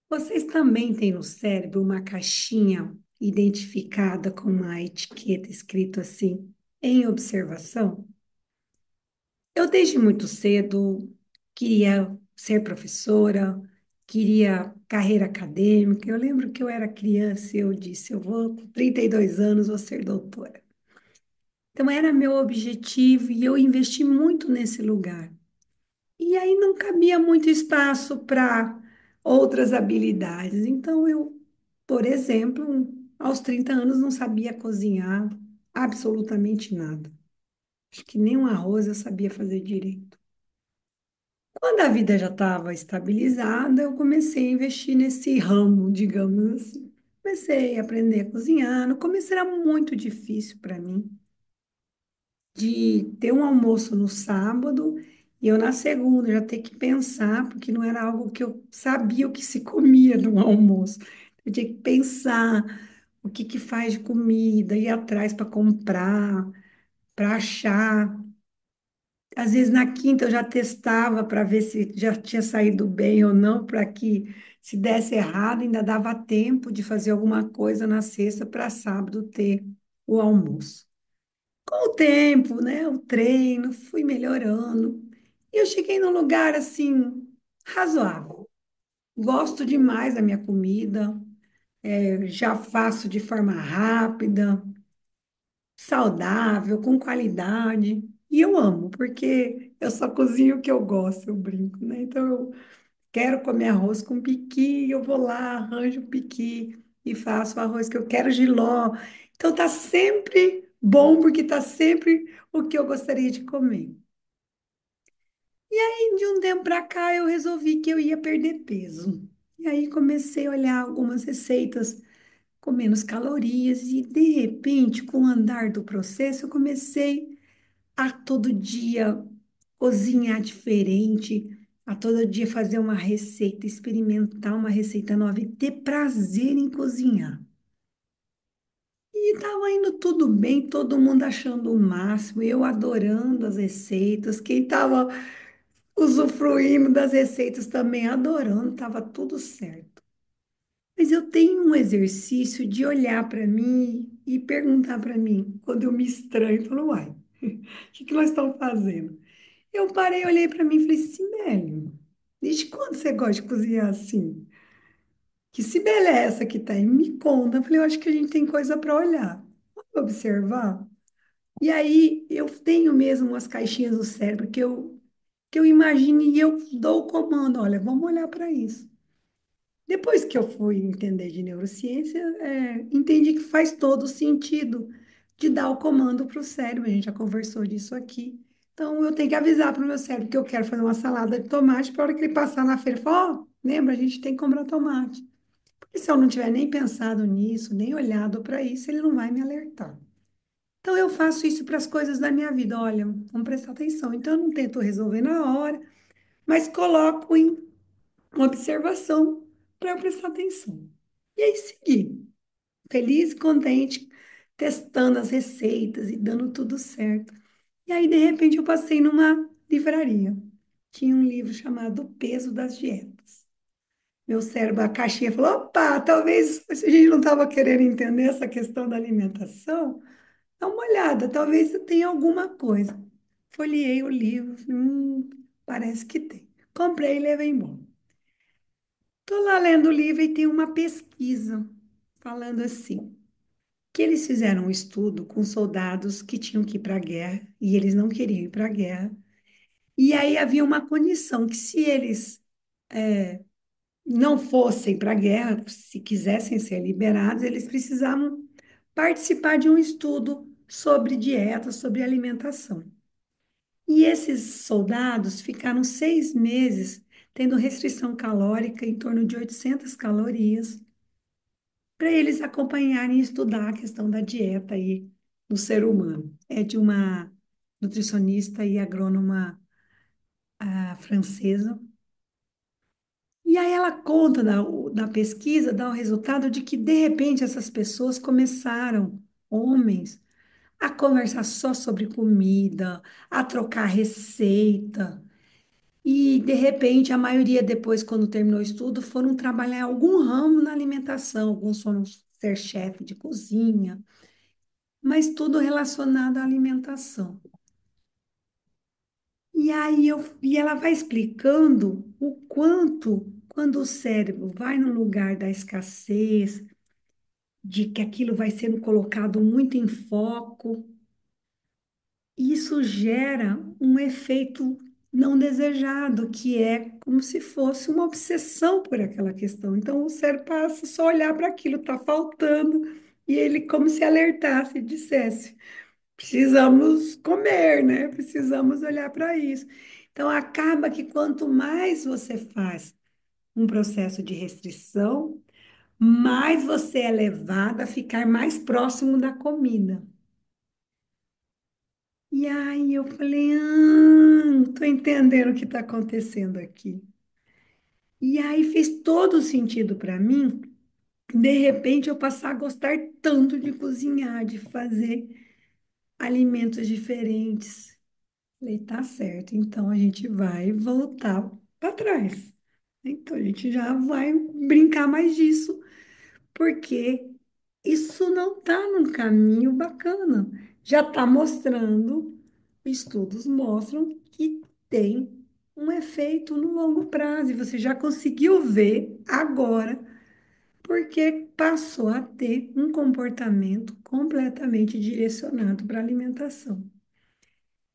Vocês também têm no cérebro uma caixinha identificada com uma etiqueta escrito assim, em observação? Eu, desde muito cedo, queria ser professora, queria carreira acadêmica. Eu lembro que eu era criança e eu disse: eu vou, com 32 anos, vou ser doutora. Então, era meu objetivo e eu investi muito nesse lugar. E aí não cabia muito espaço para outras habilidades. Então, eu, por exemplo, aos 30 anos não sabia cozinhar absolutamente nada. Acho que nem um arroz eu sabia fazer direito. Quando a vida já estava estabilizada, eu comecei a investir nesse ramo, digamos assim. Comecei a aprender a cozinhar. No começo era muito difícil para mim de ter um almoço no sábado e eu na segunda já ter que pensar, porque não era algo que eu sabia o que se comia no almoço. Eu tinha que pensar o que que faz de comida, ir atrás para comprar, para achar. Às vezes na quinta eu já testava para ver se já tinha saído bem ou não, para que se desse errado ainda dava tempo de fazer alguma coisa na sexta para sábado ter o almoço. Com o tempo, né, o treino, fui melhorando. E eu cheguei num lugar assim razoável. Gosto demais da minha comida, já faço de forma rápida, saudável, com qualidade. E eu amo, porque eu só cozinho o que eu gosto, eu brinco, né? Então eu quero comer arroz com piqui, eu vou lá, arranjo o piqui e faço o arroz que eu quero, jiló. Então tá sempre bom, porque tá sempre o que eu gostaria de comer. E de um tempo para cá eu resolvi que eu ia perder peso. E aí comecei a olhar algumas receitas com menos calorias e de repente, com o andar do processo, eu comecei a todo dia cozinhar diferente, a todo dia fazer uma receita, experimentar uma receita nova e ter prazer em cozinhar. E estava indo tudo bem, todo mundo achando o máximo, eu adorando as receitas, quem estava usufruindo das receitas também adorando, estava tudo certo. Mas eu tenho um exercício de olhar para mim e perguntar para mim, quando eu me estranho, eu falo, uai, o que que nós estamos fazendo? Eu parei, olhei para mim e falei, Sibeli, desde quando você gosta de cozinhar assim? Que Sibeli é essa que tá aí? Me conta. Eu falei, eu acho que a gente tem coisa para olhar. Vamos observar? E aí eu tenho mesmo umas caixinhas no cérebro que eu imagino e eu dou o comando, olha, vamos olhar para isso. Depois que eu fui entender de neurociência, entendi que faz todo sentido de dar o comando para o cérebro. A gente já conversou disso aqui. Então, eu tenho que avisar para o meu cérebro que eu quero fazer uma salada de tomate para a hora que ele passar na feira, falar, ó, lembra, a gente tem que comprar tomate. Porque se eu não tiver nem pensado nisso, nem olhado para isso, ele não vai me alertar. Então, eu faço isso para as coisas da minha vida. Olha, vamos prestar atenção. Então, eu não tento resolver na hora, mas coloco em uma observação para eu prestar atenção. E aí segui, feliz e contente, testando as receitas e dando tudo certo. E aí, de repente, eu passei numa livraria. Tinha um livro chamado O Peso das Dietas. Meu cérebro, a caixinha falou: opa, talvez se a gente não estava querendo entender essa questão da alimentação, dá uma olhada, talvez tenha alguma coisa. Folheei o livro, falei, parece que tem. Comprei e levei embora. Estou lá lendo o livro e tem uma pesquisa falando assim, que eles fizeram um estudo com soldados que tinham que ir para a guerra e eles não queriam ir para a guerra. E aí havia uma condição que se eles não fossem para a guerra, se quisessem ser liberados, eles precisavam participar de um estudo sobre dieta, sobre alimentação. E esses soldados ficaram 6 meses tendo restrição calórica em torno de 800 calorias para eles acompanharem e estudar a questão da dieta aí no ser humano. É de uma nutricionista e agrônoma francesa. E aí ela conta da pesquisa, dá o resultado de que, de repente, essas pessoas começaram, homens, a conversar só sobre comida, a trocar receita. E, de repente, a maioria depois, quando terminou o estudo, foram trabalhar em algum ramo na alimentação. Alguns foram ser chefe de cozinha, mas tudo relacionado à alimentação. E ela vai explicando o quanto, quando o cérebro vai no lugar da escassez, de que aquilo vai sendo colocado muito em foco, isso gera um efeito não desejado, que é como se fosse uma obsessão por aquela questão. Então, o cérebro passa só a olhar para aquilo, está faltando, e ele como se alertasse e dissesse: precisamos comer, né? Precisamos olhar para isso. Então, acaba que quanto mais você faz um processo de restrição, mais você é levado a ficar mais próximo da comida. E aí eu falei, tô entendendo o que está acontecendo aqui. E aí fez todo sentido para mim, de repente, eu passar a gostar tanto de cozinhar, de fazer alimentos diferentes. Falei, tá certo, então a gente vai voltar para trás. Então a gente já vai brincar mais disso, porque isso não está num caminho bacana. Já está mostrando, estudos mostram que tem um efeito no longo prazo, e você já conseguiu ver agora, porque passou a ter um comportamento completamente direcionado para a alimentação.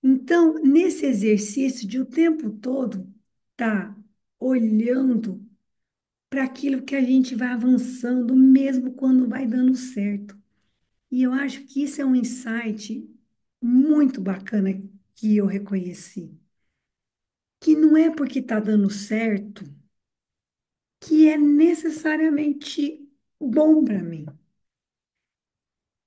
Então, nesse exercício de o tempo todo estar olhando para aquilo que a gente vai avançando, mesmo quando vai dando certo. E eu acho que isso é um insight muito bacana que eu reconheci. Que não é porque está dando certo que é necessariamente bom para mim.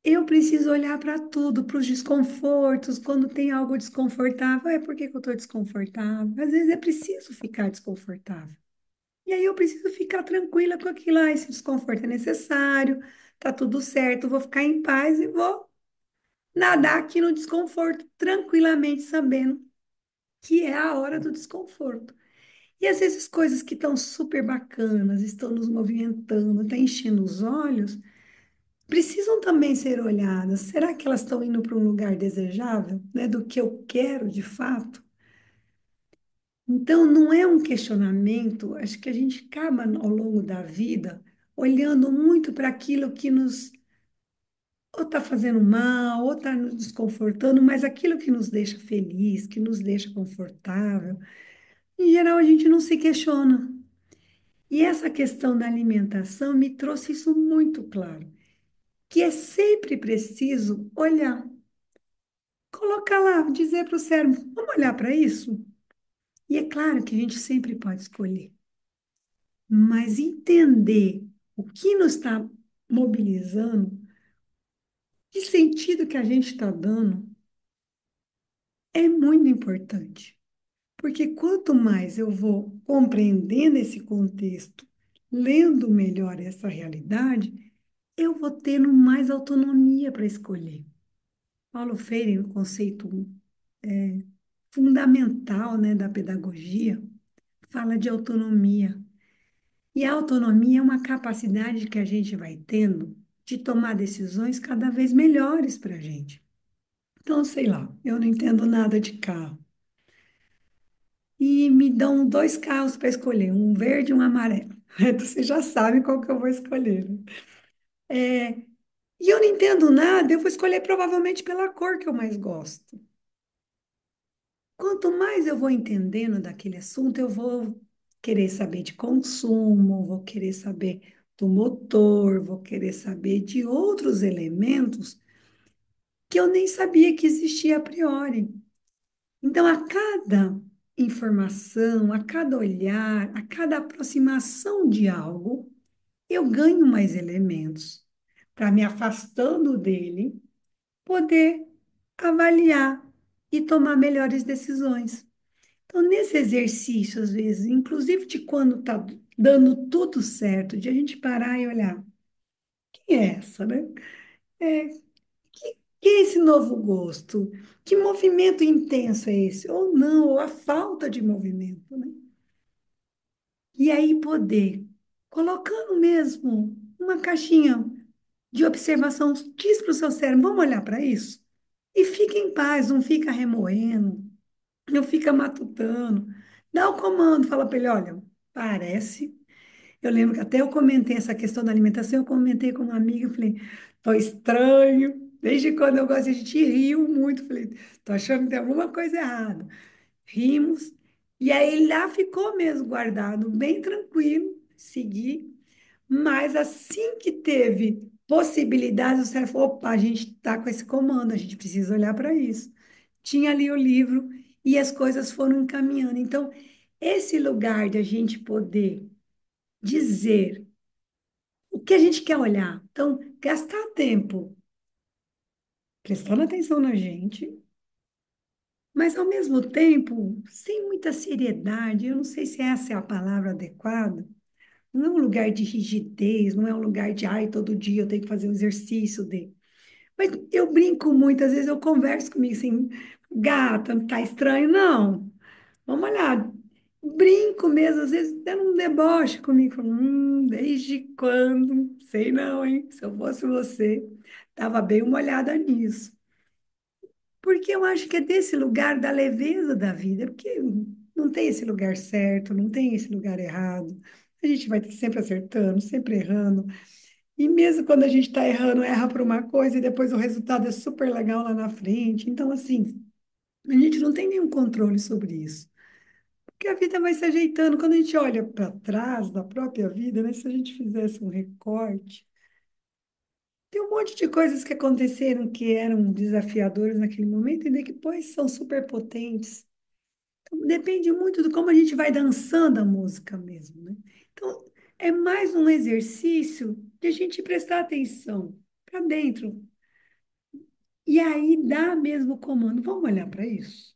Eu preciso olhar para tudo, para os desconfortos, quando tem algo desconfortável, é porque que eu estou desconfortável? Às vezes é preciso ficar desconfortável. E aí eu preciso ficar tranquila com aquilo, ah, esse desconforto é necessário, tá tudo certo, vou ficar em paz e vou nadar aqui no desconforto, tranquilamente, sabendo que é a hora do desconforto. E às vezes coisas que estão super bacanas, estão nos movimentando, estão enchendo os olhos, precisam também ser olhadas. Será que elas estão indo para um lugar desejável, né, do que eu quero de fato? Então, não é um questionamento, acho que a gente acaba ao longo da vida olhando muito para aquilo que nos ou está fazendo mal, ou está nos desconfortando, mas aquilo que nos deixa feliz, que nos deixa confortável, em geral a gente não se questiona. E essa questão da alimentação me trouxe isso muito claro, que é sempre preciso olhar, colocar lá, dizer para o cérebro, vamos olhar para isso? E é claro que a gente sempre pode escolher, mas entender o que nos está mobilizando, que sentido que a gente está dando, é muito importante. Porque quanto mais eu vou compreendendo esse contexto, lendo melhor essa realidade, eu vou tendo mais autonomia para escolher. Paulo Freire, no conceito fundamental, né, da pedagogia, fala de autonomia. E a autonomia é uma capacidade que a gente vai tendo de tomar decisões cada vez melhores para a gente. Então, sei lá, eu não entendo nada de carro. E me dão dois carros para escolher, um verde e um amarelo. Então, você já sabe qual que eu vou escolher, né? É, e eu não entendo nada, eu vou escolher provavelmente pela cor que eu mais gosto. Quanto mais eu vou entendendo daquele assunto, eu vou querer saber de consumo, vou querer saber do motor, vou querer saber de outros elementos que eu nem sabia que existia a priori. Então, a cada informação, a cada olhar, a cada aproximação de algo, eu ganho mais elementos para me afastando dele, poder avaliar e tomar melhores decisões. Então, nesse exercício, às vezes, inclusive de quando está dando tudo certo, de a gente parar e olhar, quem é essa, né? É, que é esse novo gosto? Que movimento intenso é esse? Ou não, ou a falta de movimento, né? E aí poder, colocando mesmo uma caixinha de observação, diz para o seu cérebro, vamos olhar para isso? E fica em paz, não fica remoendo, não fica matutando. Dá o comando, fala para ele, olha, parece. Eu lembro que até eu comentei essa questão da alimentação, eu comentei com uma amiga, eu falei, tô estranho. Desde quando eu gosto, a gente riu muito. Falei, tô achando que tem alguma coisa errada. Rimos. E aí lá ficou mesmo guardado, bem tranquilo, segui. Mas assim que teve possibilidade, o cérebro falou, opa, a gente está com esse comando, a gente precisa olhar para isso. Tinha ali o livro e as coisas foram encaminhando. Então, esse lugar de a gente poder dizer o que a gente quer olhar. Então, gastar tempo prestando atenção na gente, mas ao mesmo tempo, sem muita seriedade, eu não sei se essa é a palavra adequada. Não é um lugar de rigidez, não é um lugar de, ai, todo dia eu tenho que fazer um exercício de. Mas eu brinco muito, às vezes eu converso comigo assim, gata, tá estranho? Não. Vamos olhar. Brinco mesmo, às vezes até um deboche comigo. Falo, desde quando? Sei não, hein? Se eu fosse você, dava bem uma olhada nisso. Porque eu acho que é desse lugar da leveza da vida, porque não tem esse lugar certo, não tem esse lugar errado. A gente vai estar sempre acertando, sempre errando. E mesmo quando a gente está errando, erra por uma coisa e depois o resultado é super legal lá na frente. Então, assim, a gente não tem nenhum controle sobre isso. Porque a vida vai se ajeitando. Quando a gente olha para trás da própria vida, né? Se a gente fizesse um recorte, tem um monte de coisas que aconteceram que eram desafiadoras naquele momento e depois são super potentes. Então, depende muito de como a gente vai dançando a música mesmo, né? Então, é mais um exercício de a gente prestar atenção para dentro. E aí dá mesmo o comando. Vamos olhar para isso?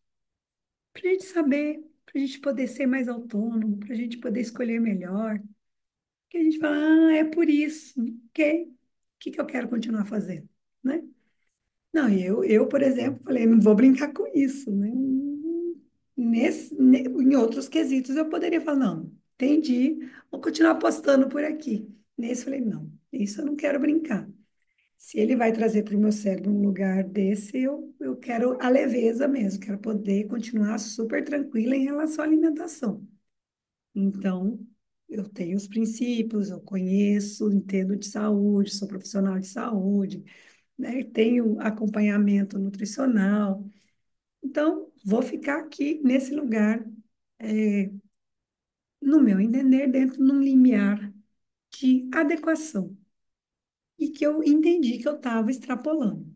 Para a gente saber, para a gente poder ser mais autônomo, para a gente poder escolher melhor. Que a gente fala, ah, é por isso, ok? O que que eu quero continuar fazendo, né? Não, por exemplo, falei, não vou brincar com isso, né? Em outros quesitos eu poderia falar, não, entendi, vou continuar apostando por aqui. Nesse, eu falei, não, isso eu não quero brincar. Se ele vai trazer para o meu cérebro um lugar desse, eu quero a leveza mesmo, quero poder continuar super tranquila em relação à alimentação. Então, eu tenho os princípios, eu conheço, entendo de saúde, sou profissional de saúde, né? Tenho acompanhamento nutricional. Então, vou ficar aqui nesse lugar, no meu entender, dentro de um limiar de adequação e que eu entendi que eu estava extrapolando.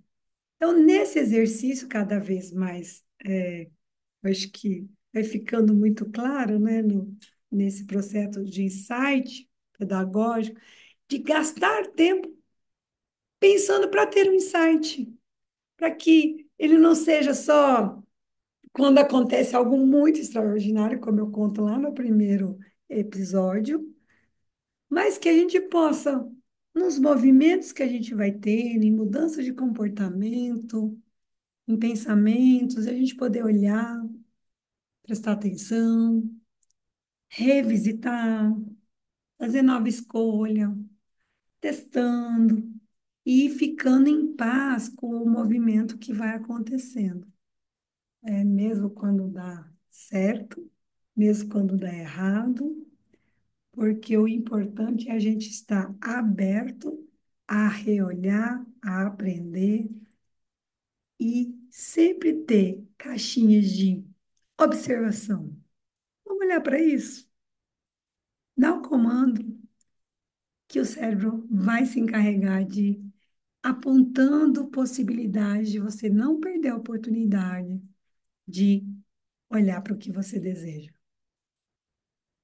Então, nesse exercício, cada vez mais, eu acho que vai ficando muito claro, né, nesse processo de insight pedagógico, de gastar tempo pensando para ter um insight, para que ele não seja só quando acontece algo muito extraordinário, como eu conto lá no primeiro episódio, mas que a gente possa, nos movimentos que a gente vai ter, em mudanças de comportamento, em pensamentos, a gente poder olhar, prestar atenção, revisitar, fazer nova escolha, testando e ficando em paz com o movimento que vai acontecendo. É, mesmo quando dá certo, mesmo quando dá errado, porque o importante é a gente estar aberto a reolhar, a aprender e sempre ter caixinhas de observação. Vamos olhar para isso? Dá o comando que o cérebro vai se encarregar de apontando possibilidades de você não perder a oportunidade de olhar para o que você deseja.